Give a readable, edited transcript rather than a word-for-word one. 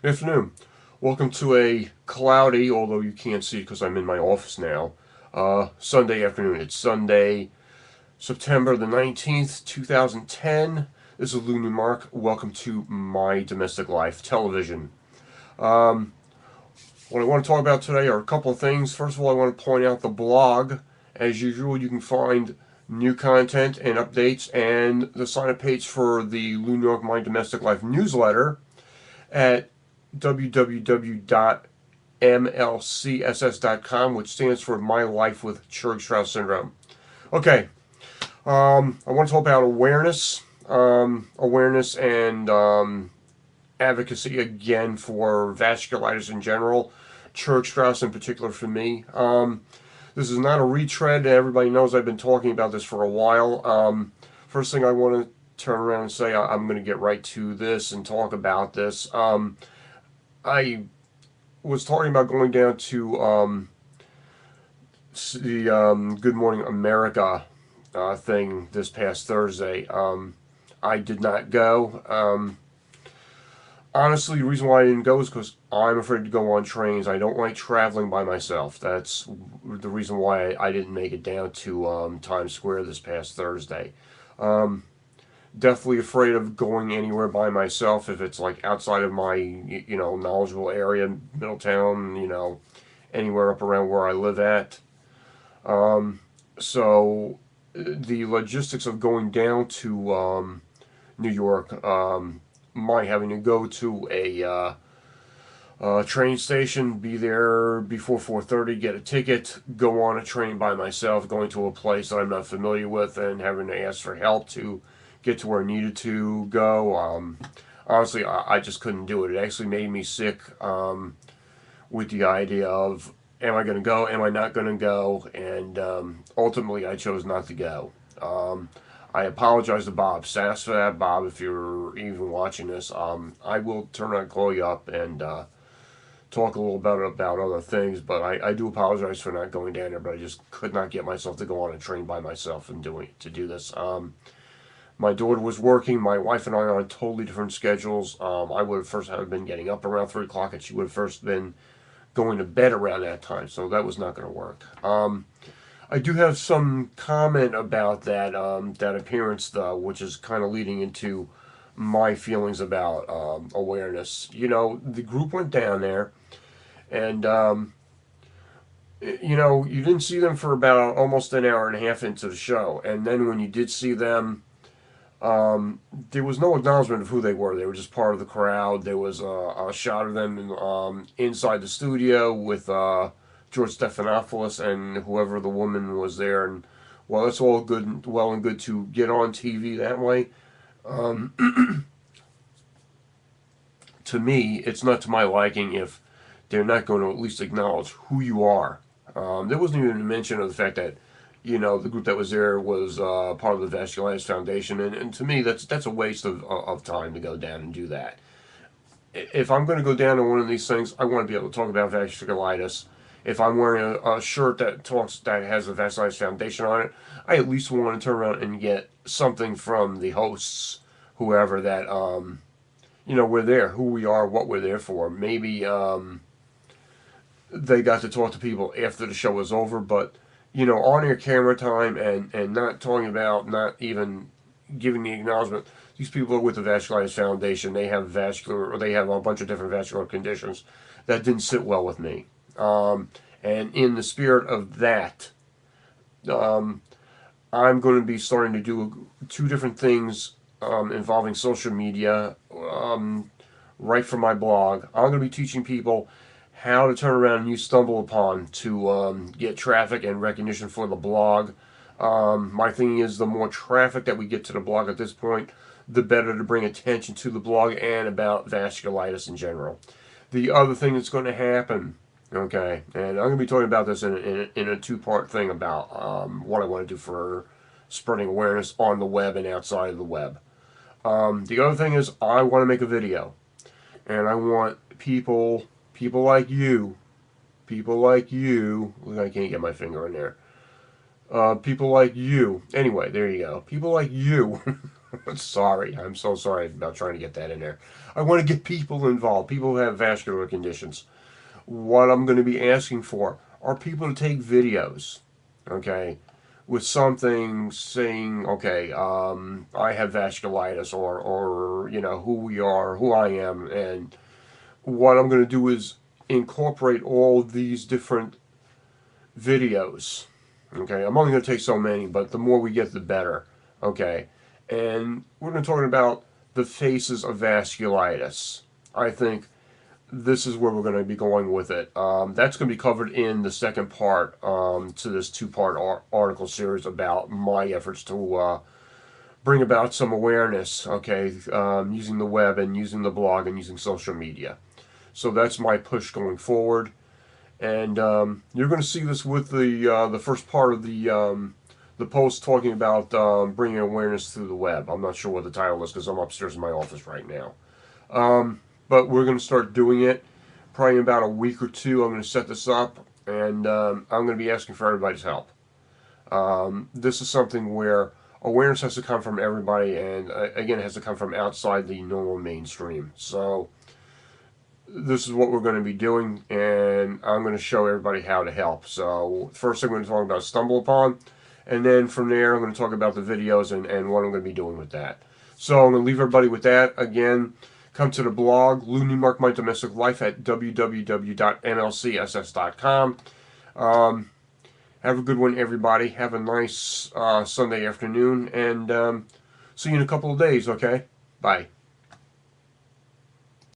Good afternoon. Welcome to a cloudy, although you can't see it because I'm in my office now, Sunday afternoon. It's Sunday, September the 19th, 2010. This is Lew Newmark. Welcome to My Domestic Life Television. Um, what I want to talk about today are a couple of things. First of all, I want to point out the blog. As usual, you can find new content and updates and the sign up page for the Lew Newmark My Domestic Life newsletter at www.mlcss.com, which stands for My Life with Churg-Strauss Syndrome. Okay, I want to talk about awareness and advocacy again for vasculitis in general, Churg-Strauss in particular for me. This is not a retread. Everybody knows I've been talking about this for a while. First thing I want to turn around and say, I'm going to get right to this and talk about this. I was talking about going down to the Good Morning America thing this past Thursday. I did not go. Honestly, the reason why I didn't go is because I'm afraid to go on trains. I don't like traveling by myself. That's the reason why I didn't make it down to Times Square this past Thursday. Um, Definitely afraid of going anywhere by myself if it's like outside of my knowledgeable area, Middletown, anywhere up around where I live at. So the logistics of going down to New York, my having to go to a train station, be there before 4:30, get a ticket, go on a train by myself, going to a place that I'm not familiar with, and having to ask for help to get to where I needed to go. Honestly, I just couldn't do it. It actually made me sick with the idea of, am I going to go? Am I not going to go? And ultimately, I chose not to go. I apologize to Bob Sass for that. Bob, if you're even watching this, I will turn around and call you up and talk a little about other things. But I do apologize for not going down there. But I just could not get myself to go on a train by myself and to do this. My daughter was working. My wife and I are on totally different schedules. I would have first have been getting up around 3 o'clock, and she would have first been going to bed around that time. So that was not going to work. I do have some comment about that appearance, though, which is kind of leading into my feelings about awareness. The group went down there, and you didn't see them for about almost an hour and a half into the show, and then when you did see them, there was no acknowledgement of who they were. They were just part of the crowd. There was a shot of them inside the studio with George Stephanopoulos and whoever the woman was there. And well, that's all good, well and good to get on TV that way. To me, it's not to my liking if they're not going to at least acknowledge who you are. There wasn't even a mention of the fact that the group that was there was part of the Vasculitis Foundation, and to me, that's a waste of time to go down and do that. If I'm going to go down to one of these things, I want to be able to talk about vasculitis. If I'm wearing a shirt that has the Vasculitis Foundation on it, I at least want to turn around and get something from the hosts, whoever that we're there, who we are, what we're there for. Maybe they got to talk to people after the show was over, but on air camera time and not talking about, not even giving the acknowledgement. These people are with the Vasculitis Foundation. They have they have a bunch of different vascular conditions that didn't sit well with me. And in the spirit of that, um, I'm going to be starting to do two different things involving social media right from my blog. I'm going to be teaching people how to turn around and use StumbleUpon to get traffic and recognition for the blog. My thing is, the more traffic that we get to the blog at this point, the better to bring attention to the blog and about vasculitis in general. The other thing that's going to happen, okay, and I'm going to be talking about this in a two-part thing about what I want to do for spreading awareness on the web and outside of the web. The other thing is, I want to make a video, and I want people like you, I can't get my finger in there. People like you. Anyway, there you go. People like you Sorry, I'm so sorry about trying to get that in there. I want to get people involved, people who have vascular conditions. What I'm going to be asking for are people to take videos, okay, with something saying, okay, I have vasculitis, or who we are, who I am, and what I'm going to do is incorporate all these different videos. Okay, I'm only going to take so many, but the more we get, the better. Okay, and we're going to talk about the phases of vasculitis. I think this is where we're going to be going with it. That's going to be covered in the second part to this two-part article series about my efforts to bring about some awareness, okay, using the web and using the blog and using social media. So that's my push going forward. And you're going to see this with the first part of the post talking about bringing awareness through the web. I'm not sure what the title is because I'm upstairs in my office right now. But we're going to start doing it probably in about a week or two. I'm going to set this up, and I'm going to be asking for everybody's help. This is something where awareness has to come from everybody, and again, it has to come from outside the normal mainstream. So this is what we're going to be doing, and I'm going to show everybody how to help. So first I'm going to talk about Stumble Upon, and then from there I'm going to talk about the videos and what I'm going to be doing with that. So I'm going to leave everybody with that. Again, come to the blog, Lew Newmark, My Domestic Life at www.nlcss.com. Have a good one, everybody. Have a nice Sunday afternoon, and see you in a couple of days, okay? Bye.